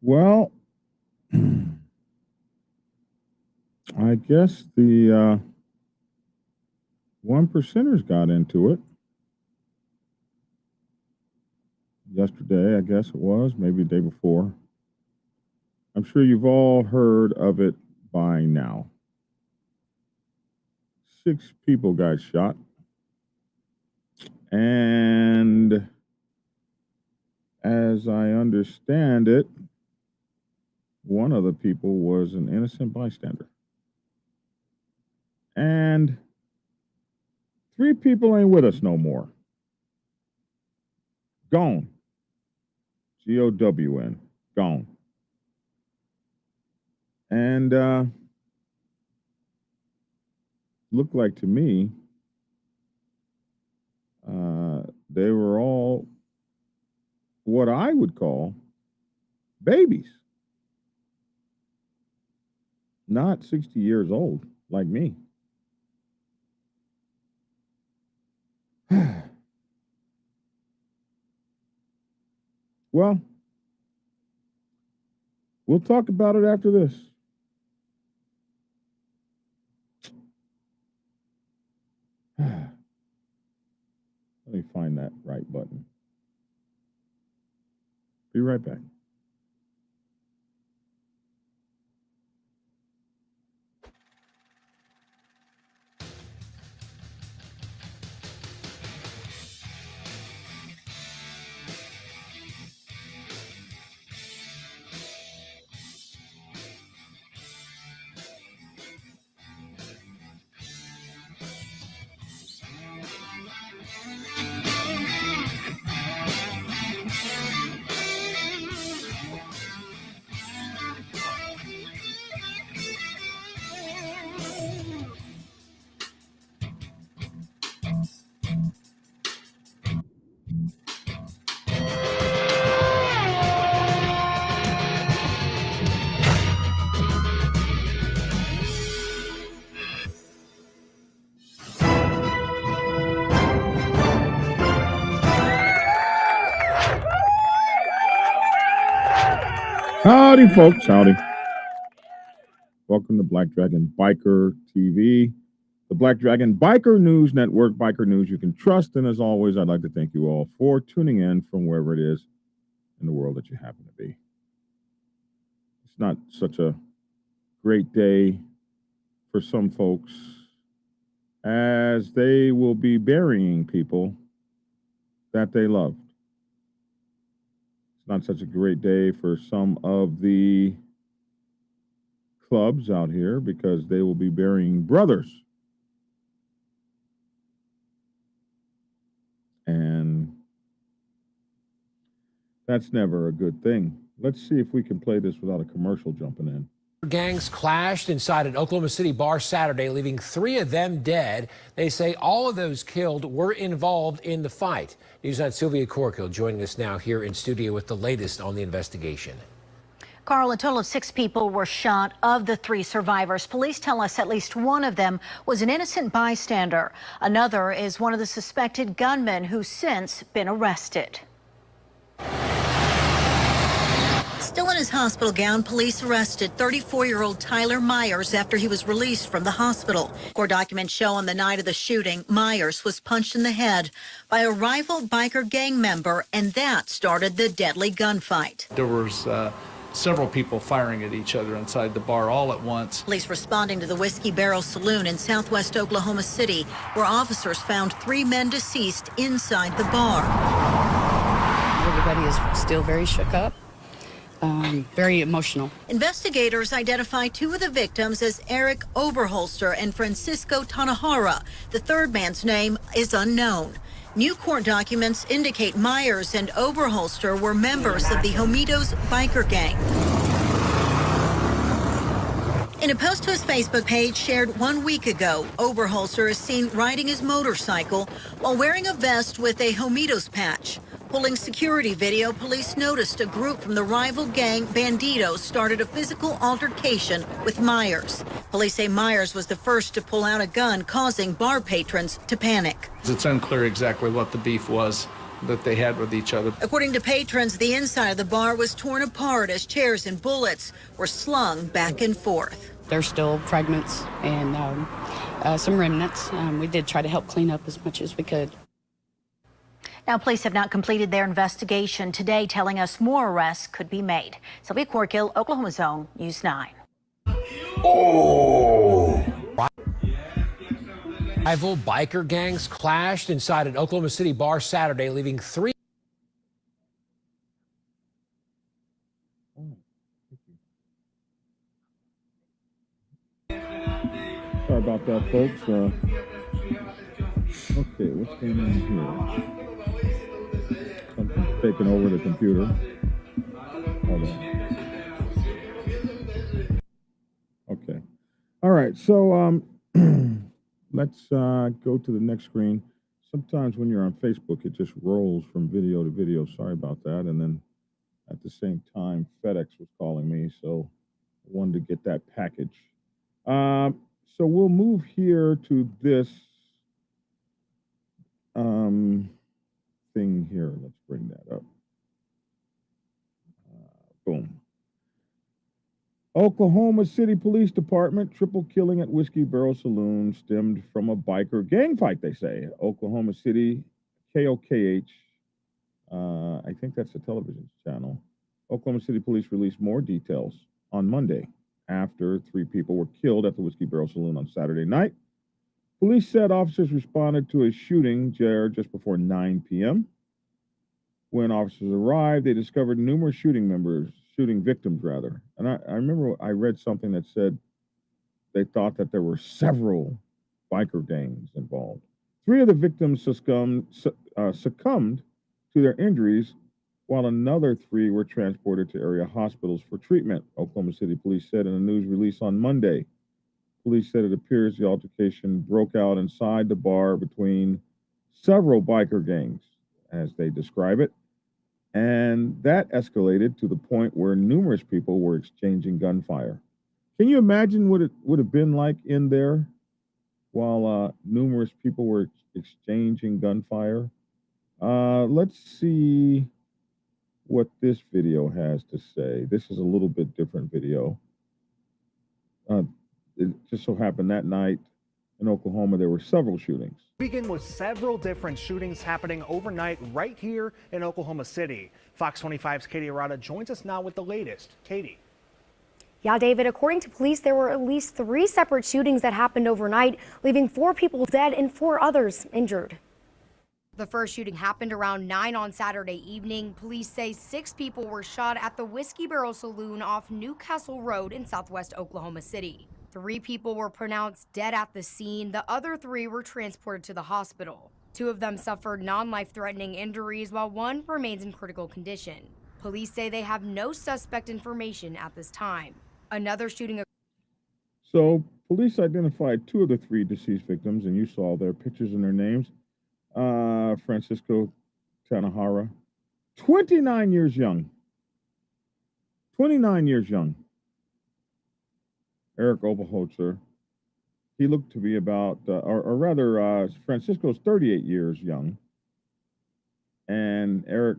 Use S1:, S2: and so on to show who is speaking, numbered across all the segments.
S1: Well, I guess the one percenters got into it yesterday, I guess it was, maybe the day before. I'm sure you've all heard of it by now. 6 people got shot. And as I understand it, one of the people was an innocent bystander. And 3 people ain't with us no more. Gone. G-O-W-N. Gone. And looked like to me they were all what I would call babies. Not 60 years old like me. Well, we'll talk about it after this. Let me find that right button. Be right back. Howdy, folks. Howdy. Welcome to Black Dragon Biker TV, the Black Dragon Biker News Network, biker news you can trust. And as always, I'd like to thank you all for tuning in from wherever it is in the world that you happen to be. It's not such a great day for some folks as they will be burying people that they loved. Not such a great day for some of the clubs out here because they will be burying brothers. And that's never a good thing. Let's see if we can play this without a commercial jumping in.
S2: Gangs clashed inside an Oklahoma City bar Saturday, leaving 3 of them dead. They say all of those killed were involved in the fight. News 9's Sylvia Corkill joining us now here in studio with the latest on the investigation.
S3: Carl, a total of 6 people were shot. Of the 3 survivors, police tell us at least one of them was an innocent bystander. Another is one of the suspected gunmen who's since been arrested. Still in his hospital gown, police arrested 34-year-old Tyler Myers after he was released from the hospital. Court documents show on the night of the shooting, Myers was punched in the head by a rival biker gang member, and that started the deadly gunfight.
S4: There was several people firing at each other inside the bar all at once.
S3: Police responding to the Whiskey Barrel Saloon in southwest Oklahoma City, where officers found 3 men deceased inside the bar.
S5: Everybody is still very shook up. Very emotional.
S3: Investigators identify 2 of the victims as Eric Oberholzer and Francisco Tanahara. The third man's name is unknown. New court documents indicate Myers and Oberholzer were members of the Homietos biker gang. In a post to his Facebook page shared 1 week ago, Oberholzer is seen riding his motorcycle while wearing a vest with a Homietos patch. Pulling security video, police noticed a group from the rival gang Bandidos started a physical altercation with Myers. Police say Myers was the first to pull out a gun, causing bar patrons to panic.
S4: It's unclear exactly what the beef was, that they had with each other.
S3: According to patrons, the inside of the bar was torn apart as chairs and bullets were slung back and forth.
S5: There's still fragments and some remnants. We did try to help clean up as much as we could.
S3: Now, police have not completed their investigation today, telling us more arrests could be made. Sylvia Corkill, Oklahoma Zone, News 9.
S2: Rival biker gangs clashed inside an Oklahoma City bar Saturday, leaving 3.
S1: Sorry about that, folks. Okay, what's going on here? Something's taking over the computer. Hold on. Okay. All right, so let's go to the next screen. Sometimes when you're on Facebook, it just rolls from video to video. Sorry about that. And then at the same time, FedEx was calling me, so I wanted to get that package. So we'll move here to this thing here. Let's bring that up. Boom. Oklahoma City Police Department triple killing at Whiskey Barrel Saloon stemmed from a biker gang fight, they say. Oklahoma City, KOKH, I think that's a television channel. Oklahoma City Police released more details on Monday after 3 people were killed at the Whiskey Barrel Saloon on Saturday night. Police said officers responded to a shooting there just before 9 p.m. When officers arrived, they discovered numerous shooting victims. And I remember I read something that said they thought that there were several biker gangs involved. 3 of the victims succumbed to their injuries, while another 3 were transported to area hospitals for treatment, Oklahoma City Police said in a news release on Monday. Police said it appears the altercation broke out inside the bar between several biker gangs, as they describe it, and that escalated to the point where numerous people were exchanging gunfire. Can you imagine what it would have been like in there while numerous people were exchanging gunfire? Let's see what this video has to say. This is a little bit different video. It just so happened that night in Oklahoma, there were several shootings.
S6: Begin with several different shootings happening overnight right here in Oklahoma City. Fox 25's Katie Arata joins us now with the latest. Katie.
S7: Yeah, David, according to police, there were at least 3 separate shootings that happened overnight, leaving 4 people dead and 4 others injured.
S8: The first shooting happened around 9 on Saturday evening. Police say 6 people were shot at the Whiskey Barrel Saloon off Newcastle Road in southwest Oklahoma City. 3 people were pronounced dead at the scene. The other 3 were transported to the hospital. 2 of them suffered non-life-threatening injuries, while 1 remains in critical condition. Police say they have no suspect information at this time. Another shooting.
S1: So police identified 2 of the 3 deceased victims, and you saw their pictures and their names. Francisco Tanahara, 29 years young. 29 years young. Eric Oberholzer, he looked to be about, Francisco's 38 years young, and Eric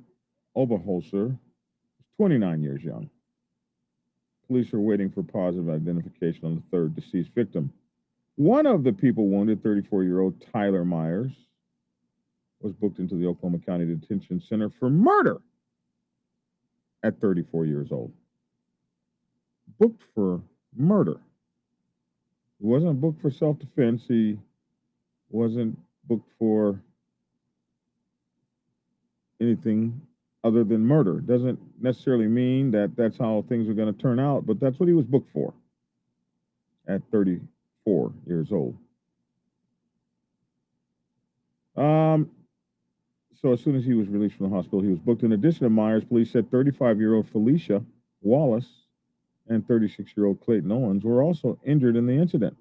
S1: Oberholzer is 29 years young. Police are waiting for positive identification on the 3rd deceased victim. One of the people wounded, 34-year-old Tyler Myers, was booked into the Oklahoma County Detention Center for murder at 34 years old. Booked for murder. He wasn't booked for self-defense. He wasn't booked for anything other than murder. Doesn't necessarily mean that that's how things are going to turn out, but that's what he was booked for at 34 years old. So as soon as he was released from the hospital, he was booked. In addition to Myers, police said 35-year-old Felicia Wallace and 36-year-old Clayton Owens were also injured in the incident.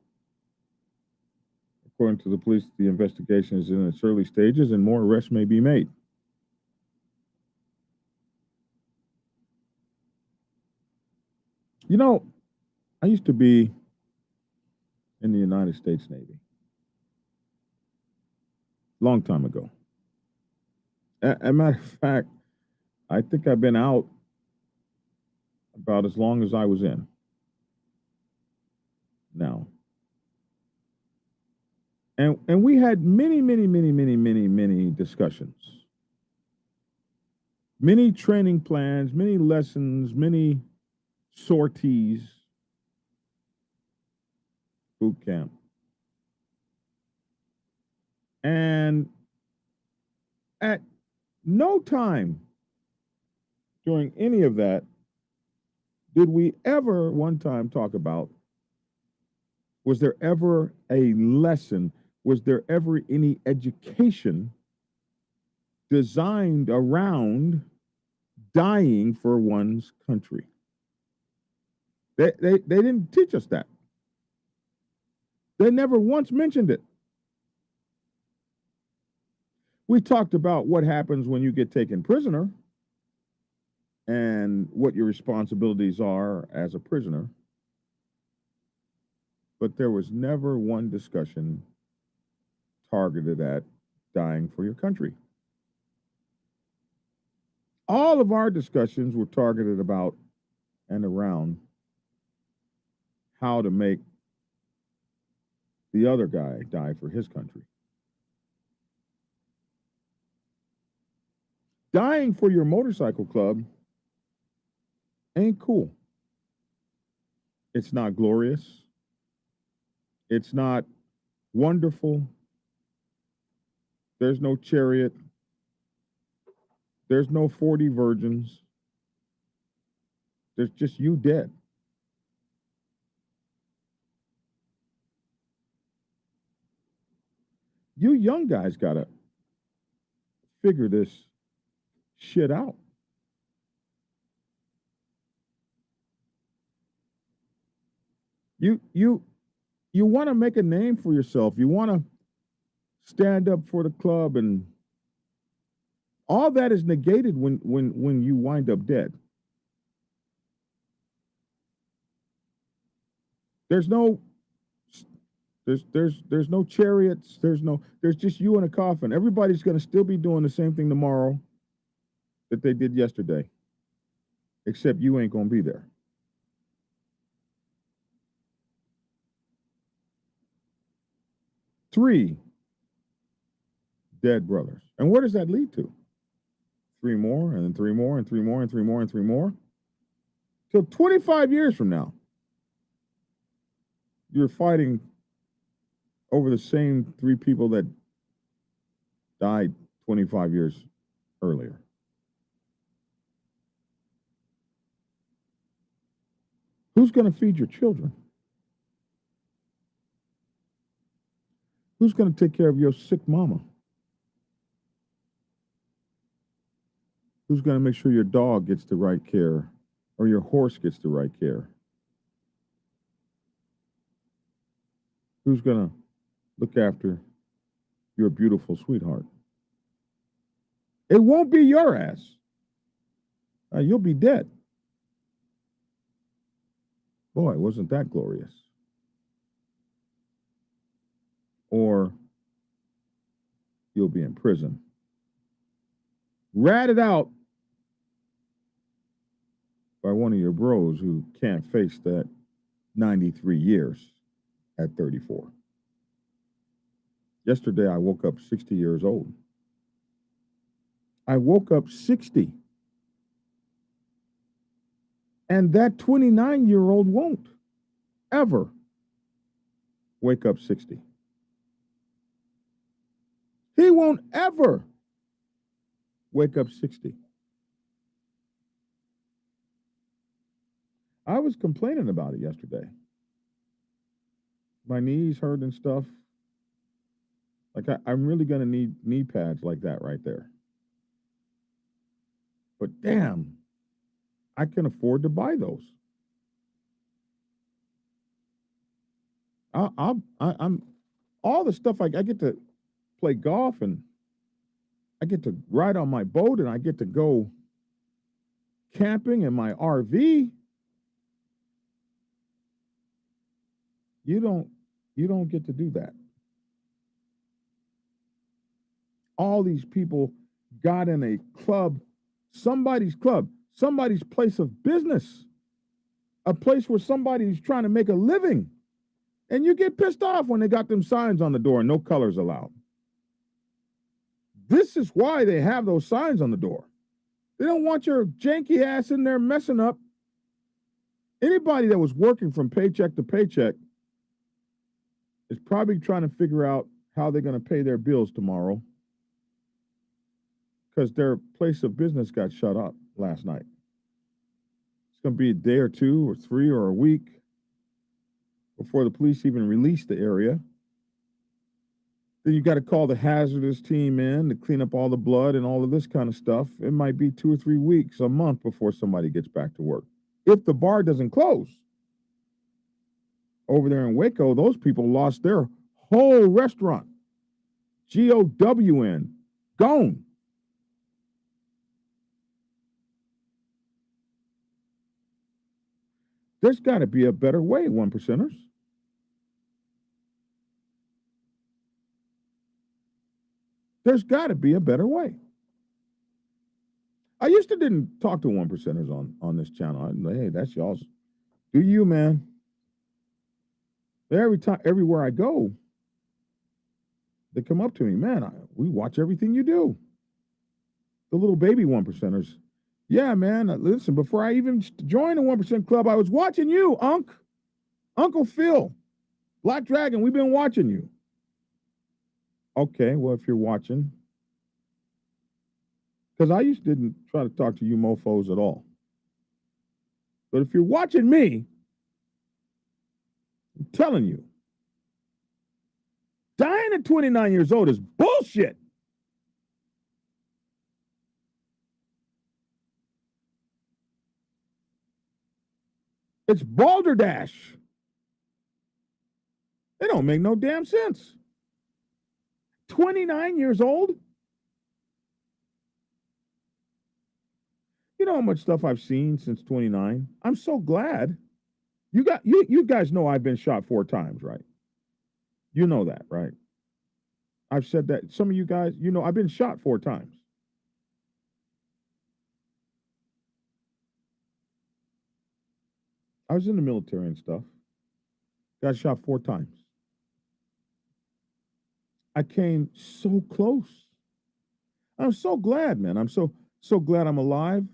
S1: According to the police, the investigation is in its early stages and more arrests may be made. You know, I used to be in the United States Navy. Long time ago. a matter of fact, I think I've been out about as long as I was in. Now. And we had many discussions. Many training plans, many lessons, many sorties, boot camp. And at no time during any of that did we ever one time talk about, was there ever a lesson? Was there ever any education designed around dying for one's country? They didn't teach us that. They never once mentioned it. We talked about what happens when you get taken prisoner and what your responsibilities are as a prisoner. But there was never one discussion targeted at dying for your country. All of our discussions were targeted about and around how to make the other guy die for his country. Dying for your motorcycle club ain't cool. It's not glorious. It's not wonderful. There's no chariot. There's no 40 virgins. There's just you dead. You young guys gotta figure this shit out. You want to make a name for yourself. You want to stand up for the club, and all that is negated when you wind up dead. There's no chariots, there's just you in a coffin. Everybody's going to still be doing the same thing tomorrow that they did yesterday, except you ain't going to be there. Three dead brothers. And where does that lead to? 3 more, and then 3 more, and 3 more, and 3 more, and 3 more. Till 25 years from now, you're fighting over the same 3 people that died 25 years earlier. Who's going to feed your children? Who's going to take care of your sick mama? Who's going to make sure your dog gets the right care or your horse gets the right care? Who's going to look after your beautiful sweetheart? It won't be your ass. You'll be dead. Boy, wasn't that glorious? Or you'll be in prison, ratted out by one of your bros who can't face that 93 years at 34. Yesterday, I woke up 60 years old. I woke up 60. And that 29-year-old won't ever wake up 60. He won't ever wake up 60. I was complaining about it yesterday. My knees hurt and stuff. Like, I'm really going to need knee pads like that right there. But damn, I can afford to buy those. I'm all the stuff I get to play golf, and I get to ride on my boat, and I get to go camping in my RV. You don't get to do that. All these people got in a club, somebody's place of business, a place where somebody's trying to make a living. And you get pissed off when they got them signs on the door, no colors allowed. This is why they have those signs on the door. They don't want your janky ass in there messing up. Anybody that was working from paycheck to paycheck is probably trying to figure out how they're going to pay their bills tomorrow because their place of business got shut up last night. It's going to be a day or two or three or a week before the police even release the area. Then you got to call the hazardous team in to clean up all the blood and all of this kind of stuff. It might be 2 or 3 weeks, a month before somebody gets back to work. If the bar doesn't close. Over there in Waco, those people lost their whole restaurant. GOWN. Gone. There's got to be a better way, one percenters. There's got to be a better way. I used to didn't talk to one percenters on this channel. Hey, that's y'all's. Do you, man? Everywhere I go, they come up to me, man. We watch everything you do. The little baby one percenters. Yeah, man. Listen, before I even joined the 1% Club, I was watching you, Uncle Phil, Black Dragon. We've been watching you. Okay, well, if you're watching, because I didn't try to talk to you mofos at all. But if you're watching me, I'm telling you, dying at 29 years old is bullshit. It's balderdash. It don't make no damn sense. 29 years old? You know how much stuff I've seen since 29? I'm so glad. You guys know I've been shot 4 times, right? You know that, right? I've said that. Some of you guys, you know, I've been shot 4 times. I was in the military and stuff. Got shot 4 times. I came so close. I'm so glad, man. I'm so glad I'm alive.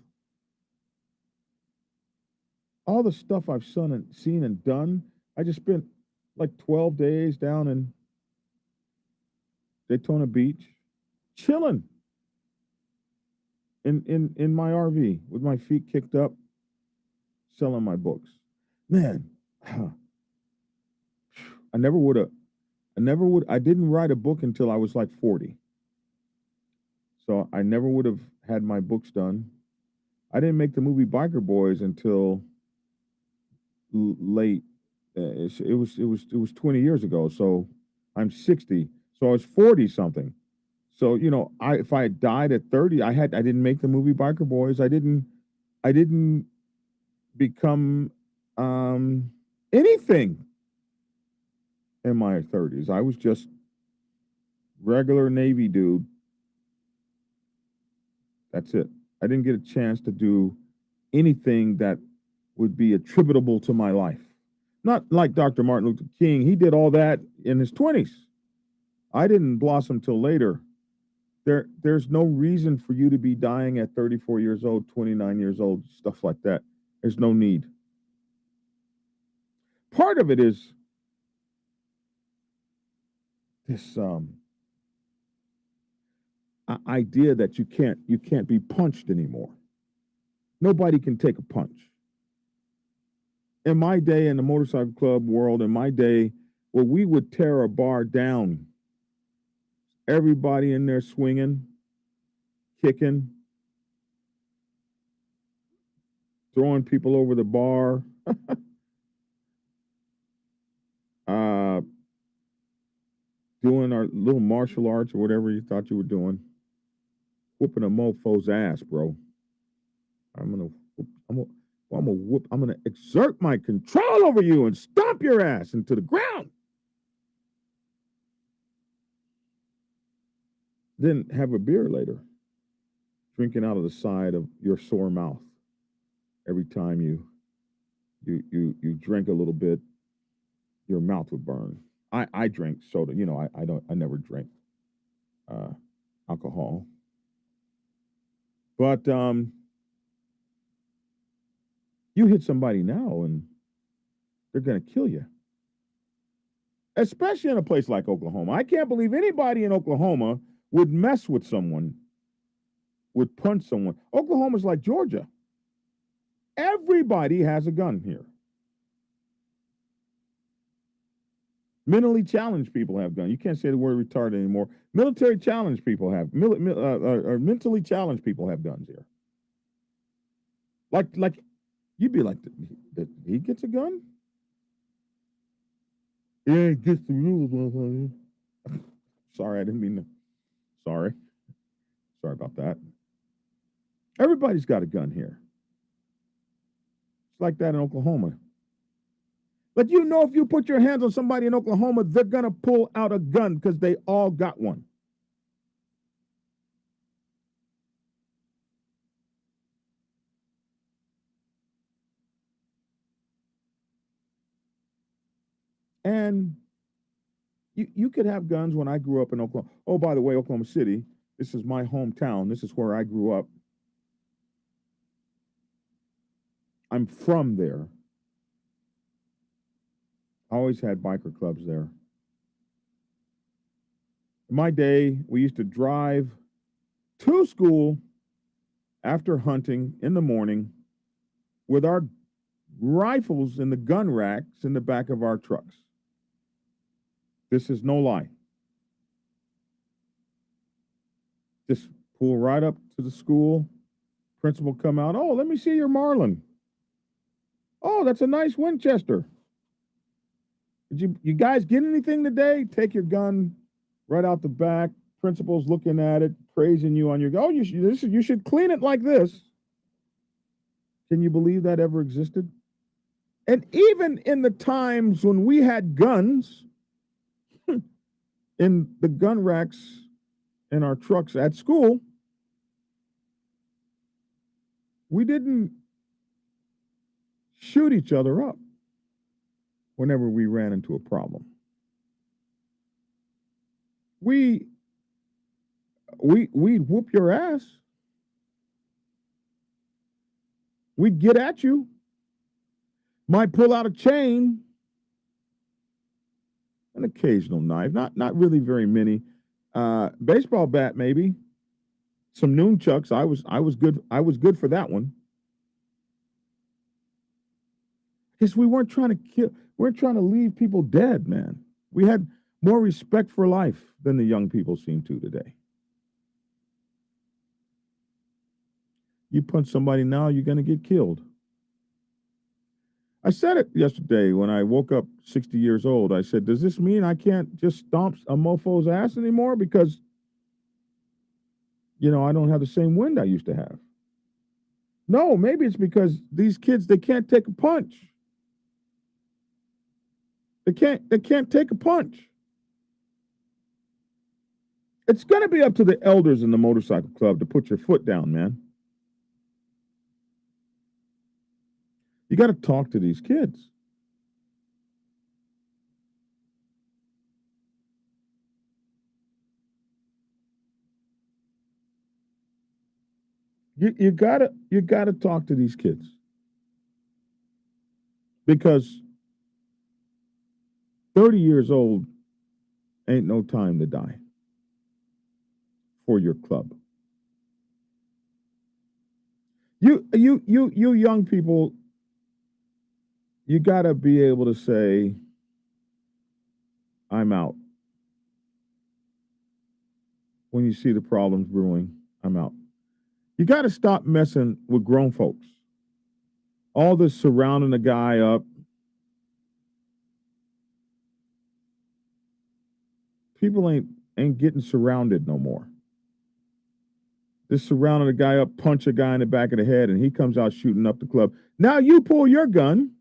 S1: All the stuff I've seen and done. I just spent like 12 days down in Daytona Beach, chilling in my RV with my feet kicked up, selling my books. Man, I didn't write a book until I was like 40. So I never would have had my books done. I didn't make the movie Biker Boys until late. It was 20 years ago. So I'm 60. So I was 40 something. So, you know, if I had died at 30, I didn't make the movie Biker Boys. I didn't become anything in my 30s. I was just regular Navy dude. That's it. I didn't get a chance to do anything that would be attributable to my life. Not like Dr. Martin Luther King. He did all that in his 20s. I didn't blossom till later. There's no reason for you to be dying at 34 years old, 29 years old, stuff like that. There's no need. Part of it is this idea that you can't be punched anymore. Nobody can take a punch. In my day, in the motorcycle club world, in my day, where we would tear a bar down, everybody in there swinging, kicking, throwing people over the bar, doing our little martial arts or whatever you thought you were doing, whooping a mofo's ass, bro. I'm gonna exert my control over you and stomp your ass into the ground. Then have a beer later. drinking out of the side of your sore mouth every time you drink a little bit, your mouth would burn. I drink soda. You know, I never drink alcohol. But you hit somebody now and they're going to kill you. Especially in a place like Oklahoma. I can't believe anybody in Oklahoma would mess with someone, would punch someone. Oklahoma's like Georgia. Everybody has a gun here. Mentally challenged people have guns. You can't say the word retarded anymore. Military challenged people have, or mentally challenged people have guns here. Like, you'd be like, did he gets a gun? Yeah, he gets the rules, motherfucker. Sorry, I didn't mean to. Sorry about that. Everybody's got a gun here. It's like that in Oklahoma. But you know, if you put your hands on somebody in Oklahoma, they're going to pull out a gun because they all got one. And you could have guns when I grew up in Oklahoma. Oh, by the way, Oklahoma City, this is my hometown. This is where I grew up. I'm from there. I always had biker clubs there. In my day, we used to drive to school after hunting in the morning with our rifles in the gun racks in the back of our trucks. This is no lie. Just pull right up to the school. Principal come out. Oh, let me see your Marlin. Oh, that's a nice Winchester. Did you guys get anything today? Take your gun right out the back. Principal's looking at it, praising you on your gun. Oh, you should clean it like this. Can you believe that ever existed? And even in the times when we had guns in the gun racks in our trucks at school, we didn't shoot each other up whenever we ran into a problem. We'd whoop your ass. We'd get at you. Might pull out a chain. An occasional knife, not really very many. Baseball bat, maybe. Some nunchucks. I was good for that one. Because we weren't trying to kill. We're trying to leave people dead, man. We had more respect for life than the young people seem to today. You punch somebody now, you're going to get killed. I said it yesterday when I woke up 60 years old. I said, does this mean I can't just stomp a mofo's ass anymore because, I don't have the same wind I used to have? No, maybe it's because these kids, they can't take a punch. They can't take a punch. It's going to be up to the elders in the motorcycle club to put your foot down, man. You got to talk to these kids. You gotta talk to these kids, because 30 years old ain't no time to die for your club. You young people, you gotta be able to say, I'm out. When you see the problems brewing, I'm out. You got to stop messing with grown folks. All this surrounding the guy up. People ain't getting surrounded no more. Just surrounding a guy up, punch a guy in the back of the head, and he comes out shooting up the club. Now you pull your gun,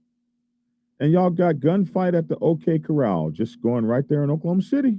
S1: and y'all got gunfight at the OK Corral, just going right there in Oklahoma City.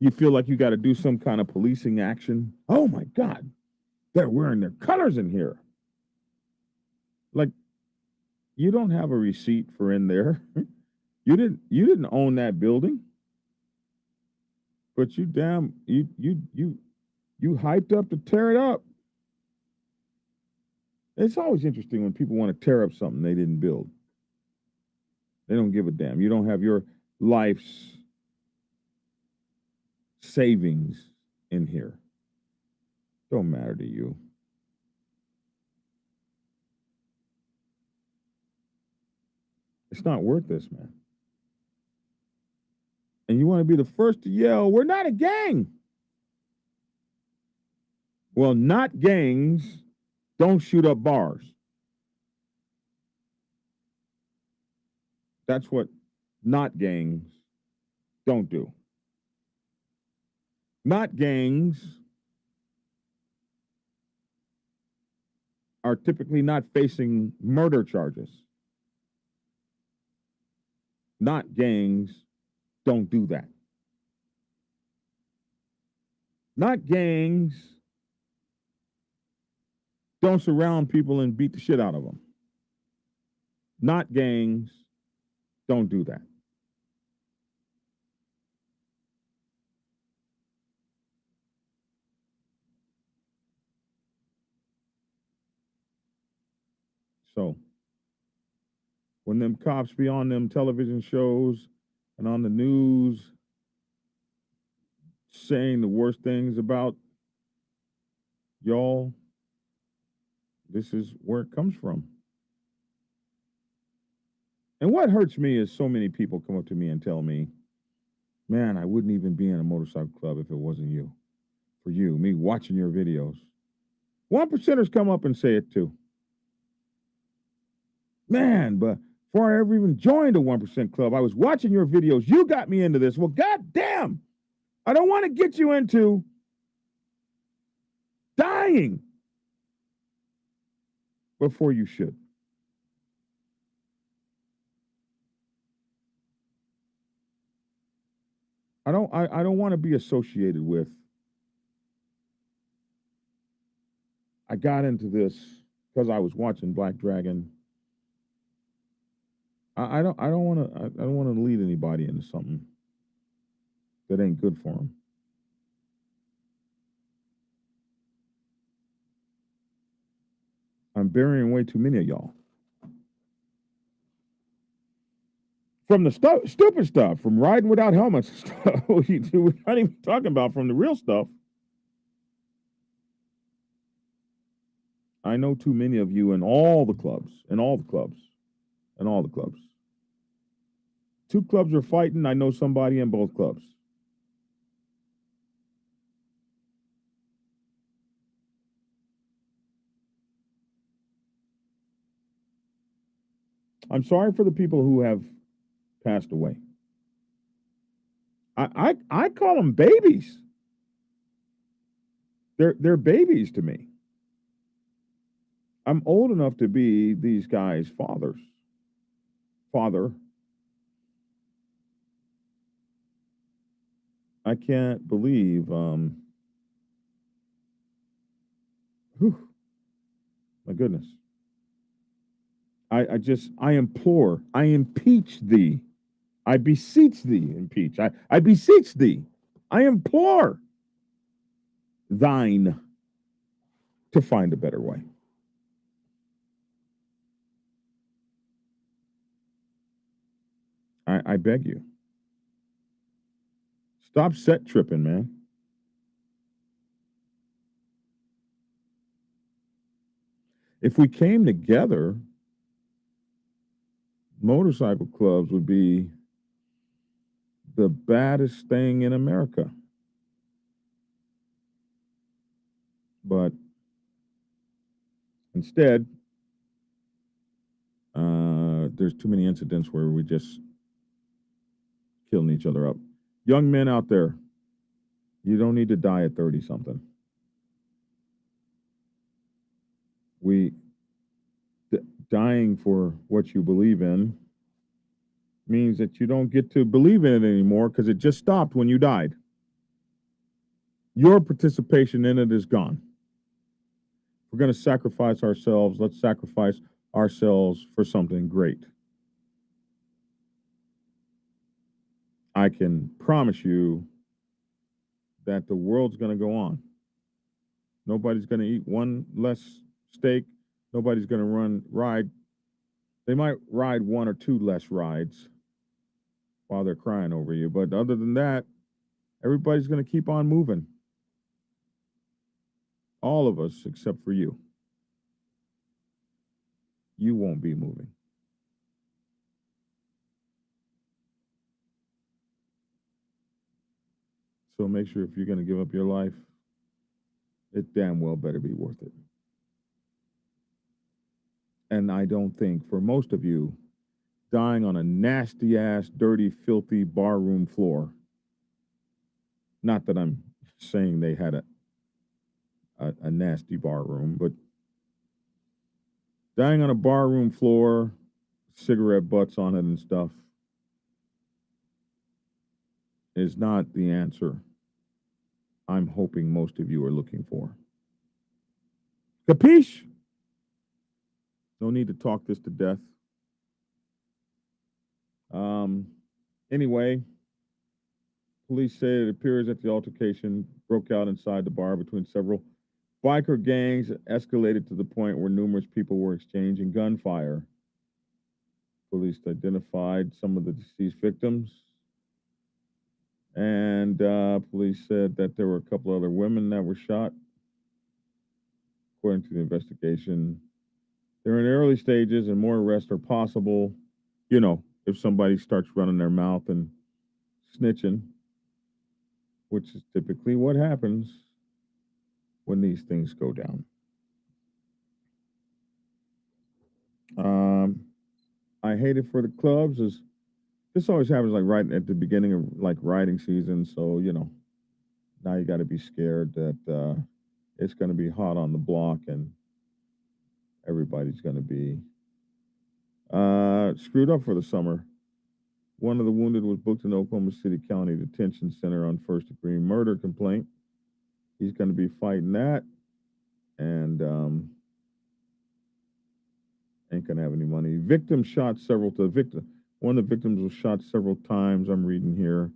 S1: you feel like you got to do some kind of policing action. Oh my God, they're wearing their colors in here. Like, you don't have a receipt for in there. You didn't own that building. But you hyped up to tear it up. It's always interesting when people want to tear up something they didn't build. They don't give a damn. You don't have your life's savings in here. Don't matter to you. It's not worth this, man. And you want to be the first to yell, we're not a gang. Well, not gangs don't shoot up bars. That's what not gangs don't do. Not gangs are typically not facing murder charges. Not gangs don't do that. Not gangs don't surround people and beat the shit out of them. Not gangs don't do that. So, when them cops be on them television shows and on the news saying the worst things about y'all, this is where it comes from. And what hurts me is so many people come up to me and tell me, man, I wouldn't even be in a motorcycle club if it wasn't you. For you, me watching your videos. 1%ers come up and say it too. Man, but before I ever even joined a 1% club, I was watching your videos. You got me into this. Well, goddamn, I don't want to get you into dying before you should. I don't want to be associated with. I got into this because I was watching Black Dragon. I don't want to lead anybody into something that ain't good for them. I'm burying way too many of y'all. From the stupid stuff, from riding without helmets and stuff, we're not even talking about from the real stuff. I know too many of you in all the clubs, Two clubs are fighting. I know somebody in both clubs. I'm sorry for the people who have passed away. I call them babies. They're babies to me. I'm old enough to be these guys' father. I can't believe, my goodness. I implore, I impeach thee. I beseech thee, impeach. I beseech thee. I implore thine to find a better way. I beg you. Stop set tripping, man. If we came together, motorcycle clubs would be the baddest thing in America. But instead, there's too many incidents where we just killing each other up. Young men out there, you don't need to die at 30-something. Dying for what you believe in means that you don't get to believe in it anymore because it just stopped when you died. Your participation in it is gone. We're going to sacrifice ourselves. Let's sacrifice ourselves for something great. I can promise you that the world's going to go on. Nobody's going to eat one less steak. Nobody's going to ride. They might ride one or two less rides while they're crying over you. But other than that, everybody's going to keep on moving. All of us except for you. You won't be moving. So make sure if you're going to give up your life, it damn well better be worth it. And I don't think, for most of you, dying on a nasty-ass, dirty, filthy barroom floor, not that I'm saying they had a nasty barroom, but dying on a barroom floor, cigarette butts on it and stuff, is not the answer I'm hoping most of you are looking for. Capiche? No need to talk this to death. Anyway, police say it appears that the altercation broke out inside the bar between several biker gangs, escalated to the point where numerous people were exchanging gunfire. Police identified some of the deceased victims, and police said that there were a couple other women that were shot. According to the investigation, they're in early stages and more arrests are possible. You know, if somebody starts running their mouth and snitching, which is typically what happens when these things go down. I hate it for the clubs. This always happens like right at the beginning of like riding season. So, you know, now you got to be scared that it's going to be hot on the block and everybody's going to be screwed up for the summer. One of the wounded was booked in Oklahoma City County Detention Center on first-degree murder complaint. He's going to be fighting that, and ain't going to have any money. One of the victims was shot several times. I'm reading here.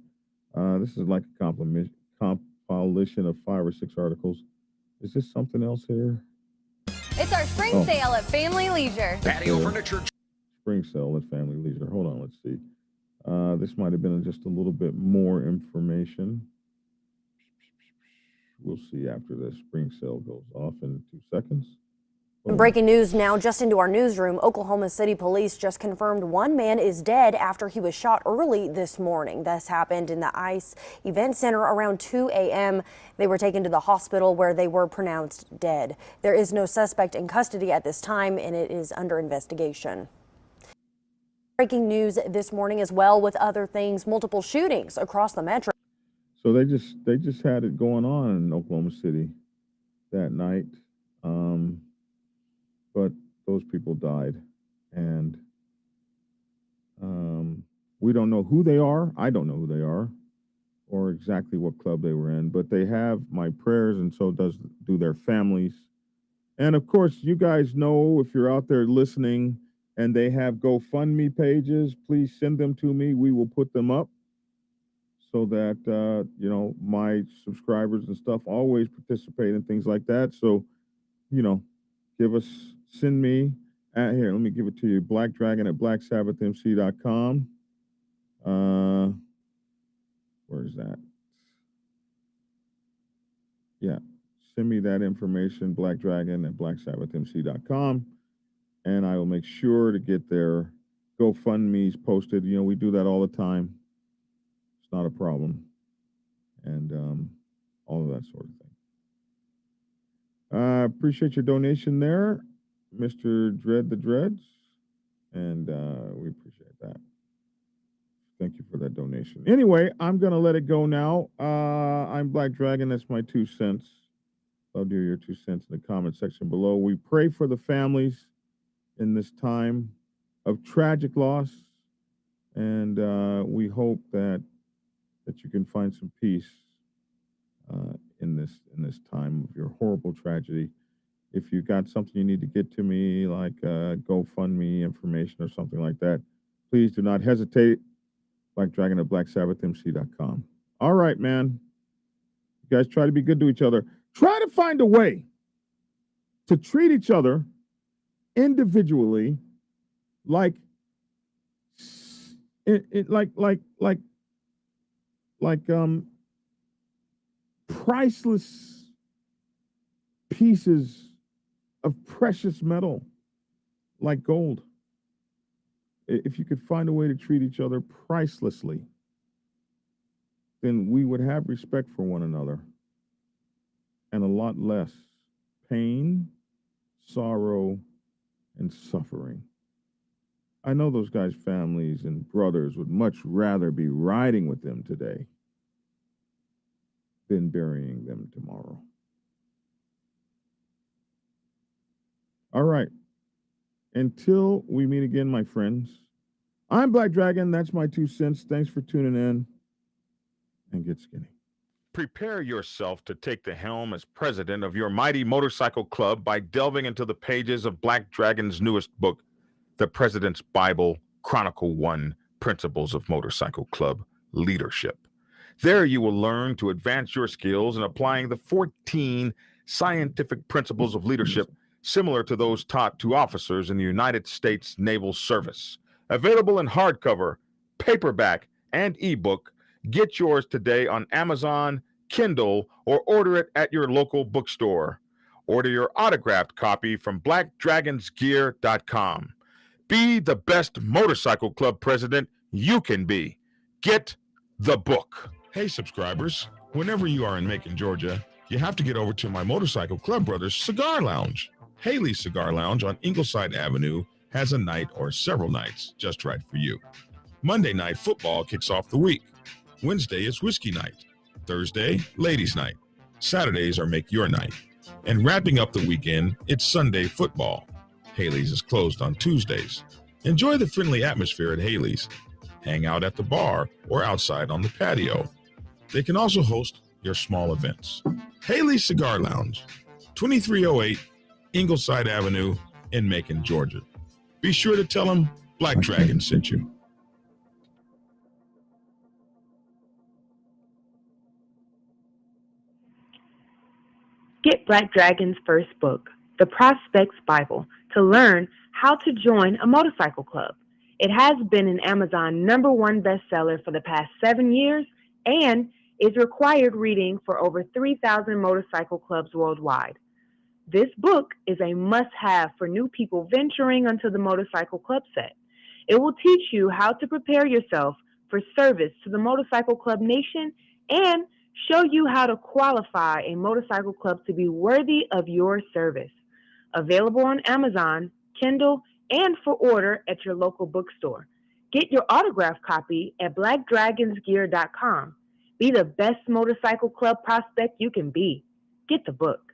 S1: This is like a compilation of 5 or 6 articles. Is this something else here?
S9: It's our spring sale at Family Leisure.
S1: Patio furniture. Spring sale at Family Leisure. Hold on, let's see. This might have been just a little bit more information. We'll see after the spring sale goes off in 2 seconds.
S7: Breaking news now, just into our newsroom. Oklahoma City police just confirmed one man is dead after he was shot early this morning. This happened in the ICE Event Center around 2 a.m. They were taken to the hospital where they were pronounced dead. There is no suspect in custody at this time, and it is under investigation. Breaking news this morning as well with other things, multiple shootings across the metro.
S1: So they just had it going on in Oklahoma City that night. But those people died, and we don't know who they are. I don't know who they are or exactly what club they were in, but they have my prayers, and so do their families. And of course, you guys know, if you're out there listening and they have GoFundMe pages, please send them to me. We will put them up so that, you know, my subscribers and stuff always participate in things like that. So, you know, send me at here. Let me give it to you. Black Dragon at blacksabbathmc.com. Where is that? Yeah. Send me that information, Black Dragon at blacksabbathmc.com. And I will make sure to get their GoFundMe's posted. You know, we do that all the time. It's not a problem. And all of that sort of thing. Appreciate your donation there, Mr. Dread the Dreads, and we appreciate that. Thank you for that donation. Anyway, I'm going to let it go now. I'm Black Dragon. That's my 2 cents. Love to hear your 2 cents in the comment section below. We pray for the families in this time of tragic loss, and we hope that you can find some peace in this time of your horrible tragedy. If you got something you need to get to me, like GoFundMe information or something like that, please do not hesitate. Black Dragon at BlackSabbathMC.com. All right, man. You guys try to be good to each other. Try to find a way to treat each other individually like priceless pieces of precious metal, like gold. If you could find a way to treat each other pricelessly, then we would have respect for one another and a lot less pain, sorrow, and suffering. I know those guys' families and brothers would much rather be riding with them today than burying them tomorrow. All right. Until we meet again, my friends, I'm Black Dragon. That's my 2 cents. Thanks for tuning in, and get skinny. Prepare yourself to take the helm as president of your mighty motorcycle club by delving into the pages of Black Dragon's newest book, The President's Bible, Chronicle 1, Principles of Motorcycle Club Leadership. There you will learn to advance your skills in applying the 14 scientific principles of leadership similar to those taught to officers in the United States Naval Service. Available in hardcover, paperback, and ebook. Get yours today on Amazon, Kindle, or order it at your local bookstore. Order your autographed copy from blackdragonsgear.com. Be the best motorcycle club president you can be. Get the book. Hey, subscribers, whenever you are in Macon, Georgia, you have to get over to my Motorcycle Club Brothers Cigar Lounge. Haley's Cigar Lounge on Ingleside Avenue has a night or several nights just right for you. Monday night football kicks off the week. Wednesday is whiskey night. Thursday, ladies night. Saturdays are make your night. And wrapping up the weekend, it's Sunday football. Haley's is closed on Tuesdays. Enjoy the friendly atmosphere at Haley's. Hang out at the bar or outside on the patio. They can also host your small events. Haley's Cigar Lounge, 2308 Ingleside Avenue in Macon, Georgia. Be sure to tell them Black Dragon sent you.
S10: Get Black Dragon's first book, The Prospect's Bible, to learn how to join a motorcycle club. It has been an Amazon #1 bestseller for the past 7 years and is required reading for over 3,000 motorcycle clubs worldwide. This book is a must-have for new people venturing onto the motorcycle club set. It will teach you how to prepare yourself for service to the motorcycle club nation and show you how to qualify a motorcycle club to be worthy of your service. Available on Amazon, Kindle, and for order at your local bookstore. Get your autographed copy at blackdragonsgear.com. Be the best motorcycle club prospect you can be. Get the book.